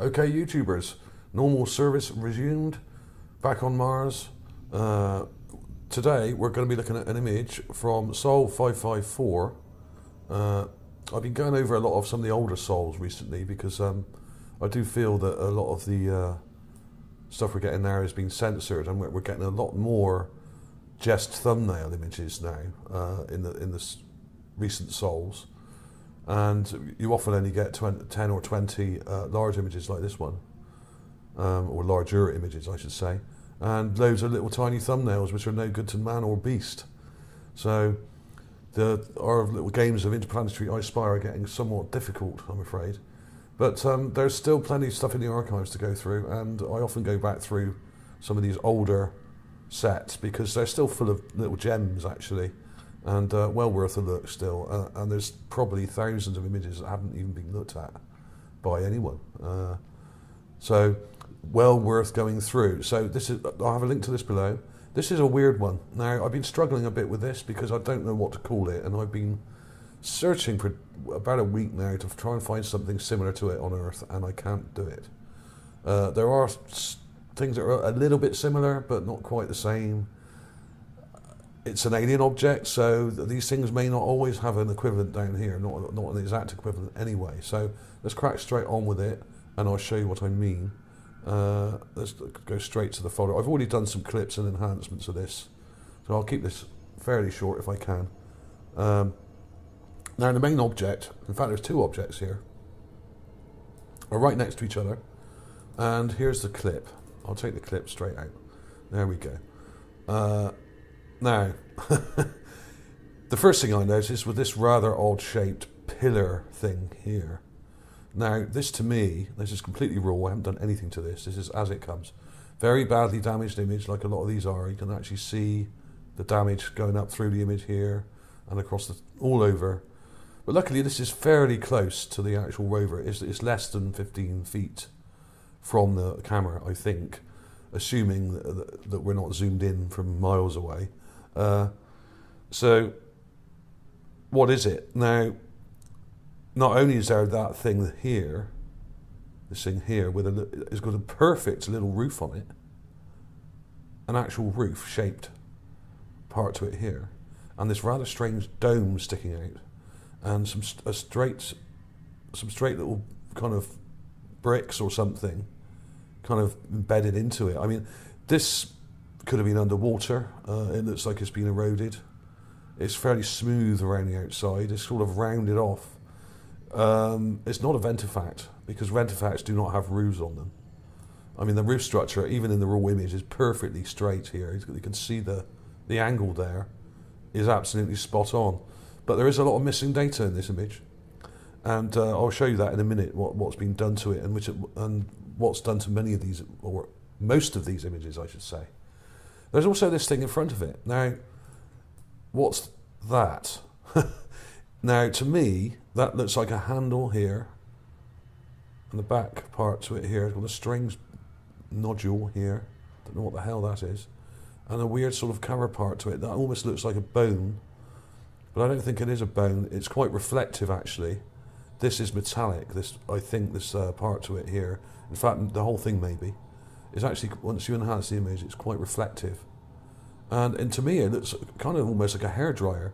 Okay, YouTubers, normal service resumed, back on Mars. Today we're going to be looking at an image from Sol 554. I've been going over a lot of some of the older Sols recently because I do feel that a lot of the stuff we're getting now has been censored, and we're getting a lot more just thumbnail images now in the recent Sols. And you often only get 10 or 20 large images like this one, or larger images I should say, and loads of little tiny thumbnails which are no good to man or beast. So our little games of interplanetary I Spy are getting somewhat difficult, I'm afraid. But there's still plenty of stuff in the archives to go through, and I often go back through some of these older sets because they're still full of little gems actually. And well worth a look still, and there's probably thousands of images that haven't even been looked at by anyone. So well worth going through. So this is, I'll have a link to this below. This is a weird one. Now I've been struggling a bit with this because I don't know what to call it, and I've been searching for about a week now to try and find something similar to it on Earth, and I can't do it. There are things that are a little bit similar but not quite the same. It's an alien object, so these things may not always have an equivalent down here, not an exact equivalent anyway. So let's crack straight on with it, and I'll show you what I mean. Let's go straight to the folder. I've already done some clips and enhancements of this, so I'll keep this fairly short if I can. Now the main object, in fact there's two objects here, are right next to each other, and here's the clip. I'll take the clip straight out. There we go. Now, the first thing I noticed was this rather odd-shaped pillar thing here. Now, this to me, this is completely raw. I haven't done anything to this. This is as it comes. Very badly damaged image, like a lot of these are. You can actually see the damage going up through the image here and across all over. But luckily, this is fairly close to the actual rover. It's less than 15 feet from the camera, I think, assuming that we're not zoomed in from miles away. So what is it? Now, not only is there that thing here, this thing here, it's got a perfect little roof on it, an actual roof shaped part to it here, and this rather strange dome sticking out, and some straight little kind of bricks or something kind of embedded into it. I mean, this could have been underwater. It looks like it's been eroded. It's fairly smooth around the outside. It's sort of rounded off. It's not a ventifact because ventifacts do not have roofs on them. I mean, the roof structure, even in the raw image, is perfectly straight here. You can see the angle there is absolutely spot on. But there is a lot of missing data in this image, and I'll show you that in a minute. What's been done to it, and what's done to many of these, or most of these images, I should say. There's also this thing in front of it. Now, what's that? Now, to me, that looks like a handle here, and the back part to it here has got a strings nodule here. Don't know what the hell that is. And a weird sort of cover part to it that almost looks like a bone, but I don't think it is a bone. It's quite reflective, actually. This is metallic, I think this part to it here. In fact, the whole thing maybe. Is actually, once you enhance the image, it's quite reflective. And to me, it looks kind of almost like a hairdryer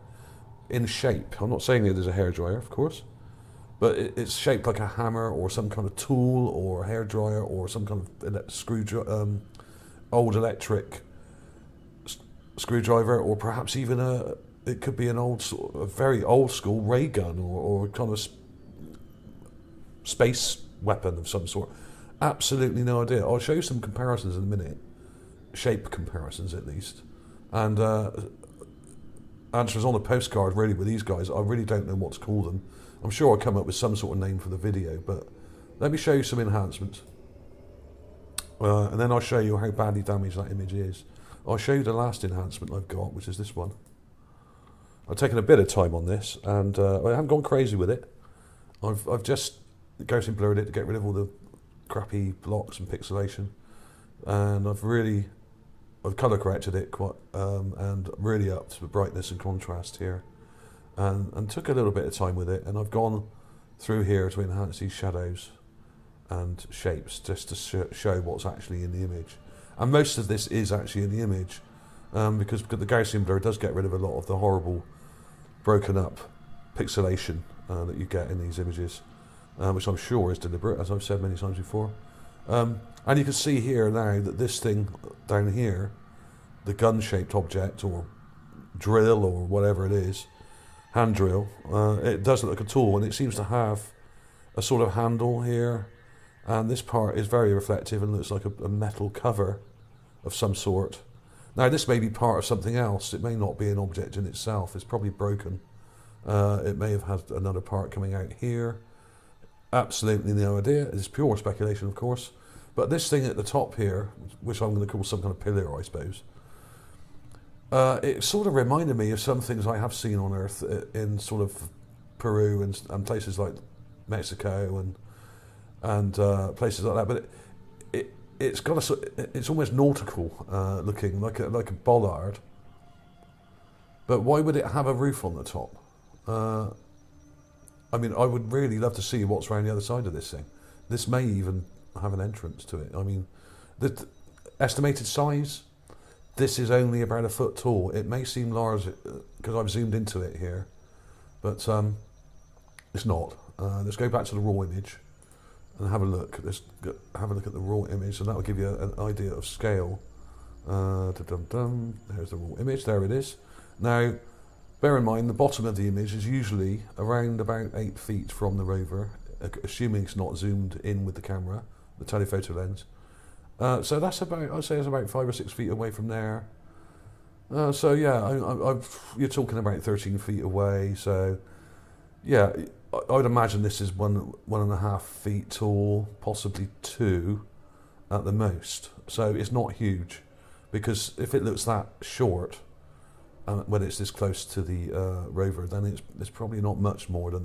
in shape. I'm not saying it is a hairdryer, of course, but it's shaped like a hammer or some kind of tool or a hairdryer or some kind of old electric screwdriver, or perhaps even it could be a very old school ray gun or kind of space weapon of some sort. Absolutely no idea. I'll show you some comparisons in a minute, shape comparisons at least, and answers on a postcard really with these guys. I really don't know what to call them. I'm sure I'll come up with some sort of name for the video, but let me show you some enhancements, and then I'll show you how badly damaged that image is. I'll show you the last enhancement I've got, which is this one. I've taken a bit of time on this, and I haven't gone crazy with it. I've just Gaussian blurred it to get rid of all the crappy blocks and pixelation, and I've colour corrected it quite and really upped the brightness and contrast here, and took a little bit of time with it, and I've gone through here to enhance these shadows and shapes just to show what's actually in the image. And most of this is actually in the image, because the Gaussian blur does get rid of a lot of the horrible broken up pixelation that you get in these images, which I'm sure is deliberate, as I've said many times before. And you can see here now that this thing down here, the gun-shaped object or drill or whatever it is, hand drill, it does look like a tool, and it seems to have a sort of handle here, and this part is very reflective and looks like a metal cover of some sort. Now this may be part of something else, it may not be an object in itself, it's probably broken. It may have had another part coming out here. Absolutely no idea, it's pure speculation of course. But this thing at the top here, which I'm going to call some kind of pillar I suppose, it sort of reminded me of some things I have seen on Earth in sort of Peru and places like Mexico and places like that. But it's got it's almost nautical looking, like a bollard. But why would it have a roof on the top? I mean, I would really love to see what's around the other side of this thing. This may even have an entrance to it. I mean, the estimated size, this is only about 1 foot tall. It may seem large because I've zoomed into it here, but it's not. Let's go back to the raw image and have a look. Let's have a look at the raw image, and that will give you an idea of scale. There's the raw image. There it is. Now, bear in mind the bottom of the image is usually around about 8 feet from the rover, assuming it's not zoomed in with the camera, the telephoto lens. So that's about, I'd say it's about 5 or 6 feet away from there. So yeah, you're talking about 13 feet away. So yeah, I would imagine this is 1.5 feet tall, possibly 2 at the most. So it's not huge, because if it looks that short when it's this close to the rover, then it's probably not much more than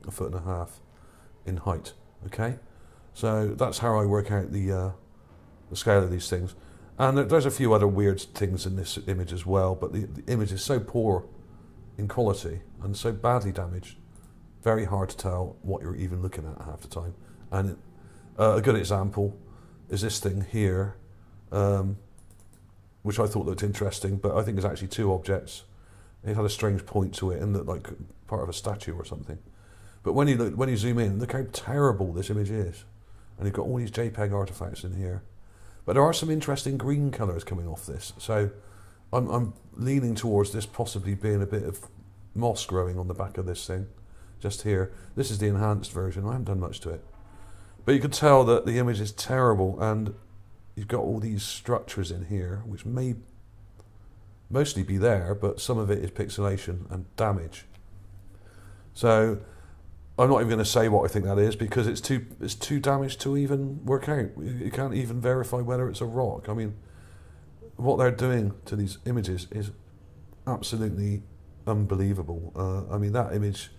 1.5 feet in height. Okay, so that's how I work out the scale of these things. And there's a few other weird things in this image as well, but the image is so poor in quality and so badly damaged, very hard to tell what you're even looking at half the time. And a good example is this thing here, which I thought looked interesting, but I think it's actually 2 objects. It had a strange point to it and looked like part of a statue or something. But when you zoom in, look how terrible this image is. And you've got all these JPEG artifacts in here. But there are some interesting green colours coming off this. So I'm leaning towards this possibly being a bit of moss growing on the back of this thing. Just here. This is the enhanced version. I haven't done much to it. But you can tell that the image is terrible, and you've got all these structures in here, which may mostly be there, but some of it is pixelation and damage. So I'm not even going to say what I think that is, because it's too damaged to even work out. You can't even verify whether it's a rock. I mean, what they're doing to these images is absolutely unbelievable. I mean, that image,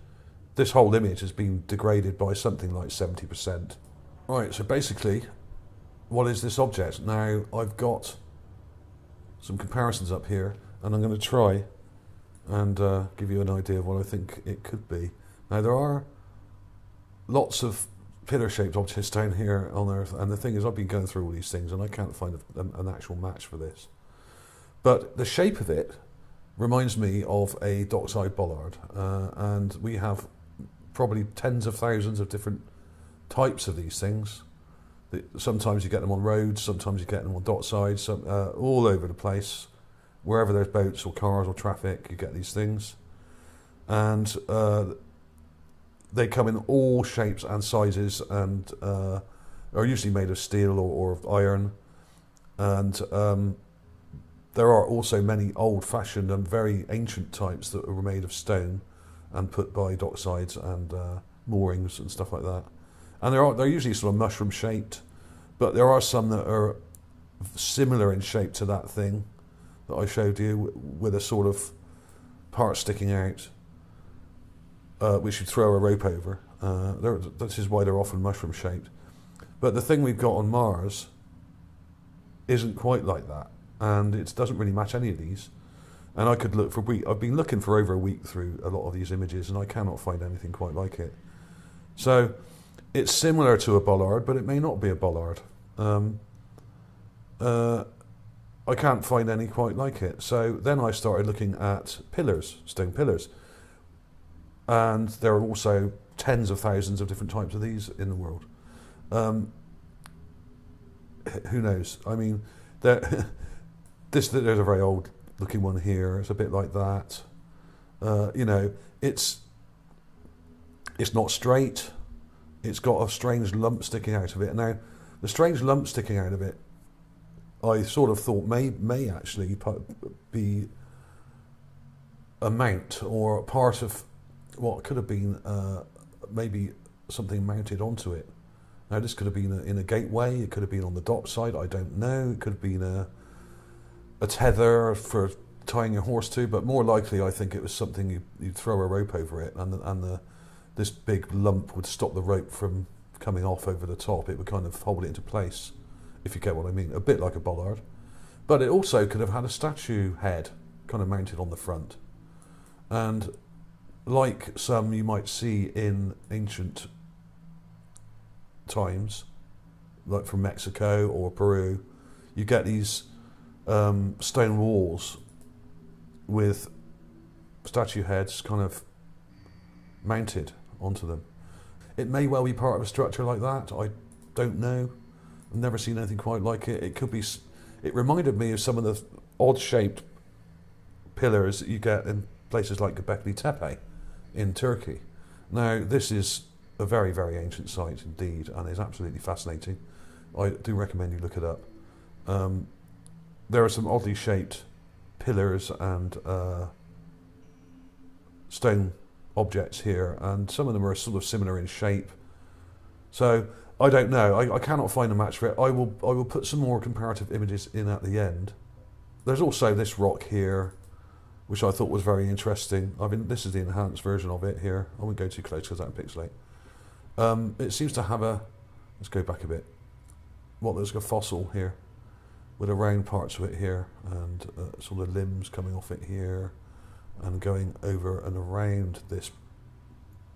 this whole image has been degraded by something like 70%. Right, so basically, what is this object? Now, I've got some comparisons up here, and I'm going to try and give you an idea of what I think it could be. Now, there are lots of pillar-shaped objects down here on Earth, and the thing is, I've been going through all these things, and I can't find an actual match for this. But the shape of it reminds me of a dockside bollard, and we have probably tens of thousands of different types of these things. Sometimes you get them on roads, sometimes you get them on docksides, all over the place. Wherever there's boats or cars or traffic, you get these things. And they come in all shapes and sizes, and are usually made of steel or of iron. And there are also many old-fashioned and very ancient types that were made of stone and put by docksides and moorings and stuff like that. And they're usually sort of mushroom-shaped, but there are some that are similar in shape to that thing that I showed you, with a sort of part sticking out, which you throw a rope over. This is why they're often mushroom-shaped. But the thing we've got on Mars isn't quite like that, and it doesn't really match any of these. And I could look for a week. I've been looking for over a week through a lot of these images, and I cannot find anything quite like it. So it's similar to a bollard, but it may not be a bollard. I can't find any quite like it. So then I started looking at pillars, stone pillars. And there are also tens of thousands of different types of these in the world. Who knows? I mean, there's a very old looking one here. It's a bit like that. You know, it's not straight. It's got a strange lump sticking out of it. Now, the strange lump sticking out of it, I sort of thought may actually be a mount or part of what could have been maybe something mounted onto it. Now, this could have been in a gateway. It could have been on the dock side. I don't know. It could have been a tether for tying your horse to, but more likely, I think it was something you'd throw a rope over it, and this big lump would stop the rope from coming off over the top. It would kind of hold it into place, if you get what I mean. A bit like a bollard. But it also could have had a statue head kind of mounted on the front. And like some you might see in ancient times, like from Mexico or Peru, you get these stone walls with statue heads kind of mounted onto them. It may well be part of a structure like that. I don't know. I've never seen anything quite like it. It could be. It reminded me of some of the odd-shaped pillars that you get in places like Göbekli Tepe in Turkey. Now, this is a very, very ancient site indeed, and is absolutely fascinating. I do recommend you look it up. There are some oddly shaped pillars and stone objects here, and some of them are sort of similar in shape. So I don't know. I cannot find a match for it. I will put some more comparative images in at the end. There's also this rock here, which I thought was very interesting. This is the enhanced version of it here. I won't go too close because that'll pixelate. It seems to have let's go back a bit. There's a fossil here with a round part to it here, and sort of limbs coming off it here, and going over and around this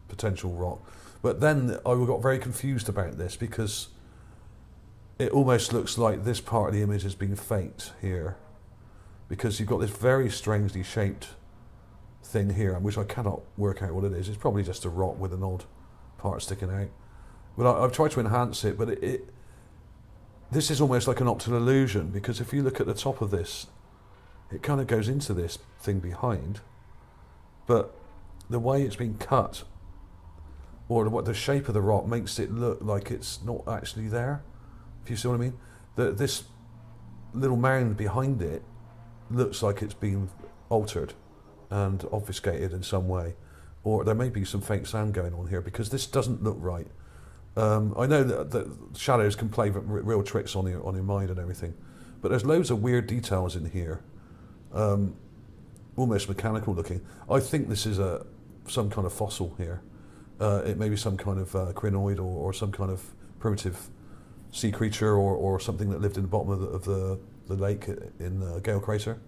potential rock. But then I got very confused about this, because it almost looks like this part of the image has been faked here, because you've got this very strangely shaped thing here, which I cannot work out what it is. It's probably just a rock with an odd part sticking out. But I've tried to enhance it, but this is almost like an optical illusion, because if you look at the top of this, it kind of goes into this thing behind, but the way it's been cut, or what the shape of the rock, makes it look like it's not actually there, if you see what I mean. This little mound behind it looks like it's been altered and obfuscated in some way, or there may be some fake sound going on here, because this doesn't look right. I know that shadows can play real tricks on your mind and everything, but there's loads of weird details in here, almost mechanical looking. I think this is some kind of fossil here. It may be some kind of crinoid, or some kind of primitive sea creature, or something that lived in the bottom of the lake in Gale Crater.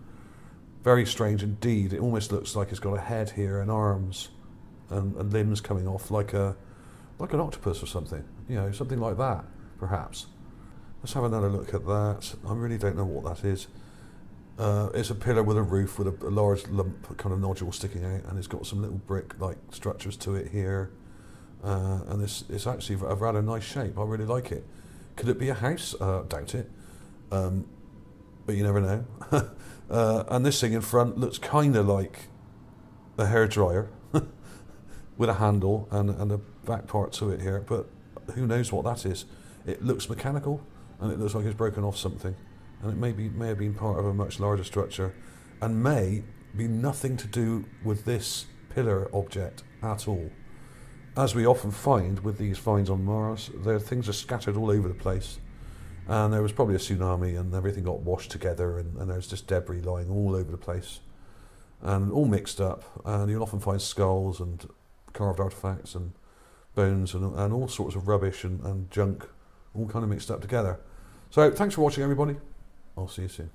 Very strange indeed. It almost looks like it's got a head here and arms and limbs coming off, like an octopus or something. You know, something like that, perhaps. Let's have another look at that. I really don't know what that is. It's a pillar with a roof with a large lump, kind of nodule sticking out, and it's got some little brick-like structures to it here. And it's actually a rather nice shape. I really like it. Could it be a house? Doubt it. But you never know. And this thing in front looks kind of like a hairdryer with a handle and a back part to it here, but who knows what that is. It looks mechanical, and it looks like it's broken off something, and it may have been part of a much larger structure, and may be nothing to do with this pillar object at all. As we often find with these finds on Mars, things are scattered all over the place, and there was probably a tsunami and everything got washed together, and there's just debris lying all over the place and all mixed up, and you'll often find skulls and carved artifacts and bones and all sorts of rubbish and junk all kind of mixed up together. So thanks for watching, everybody. I'll see you soon.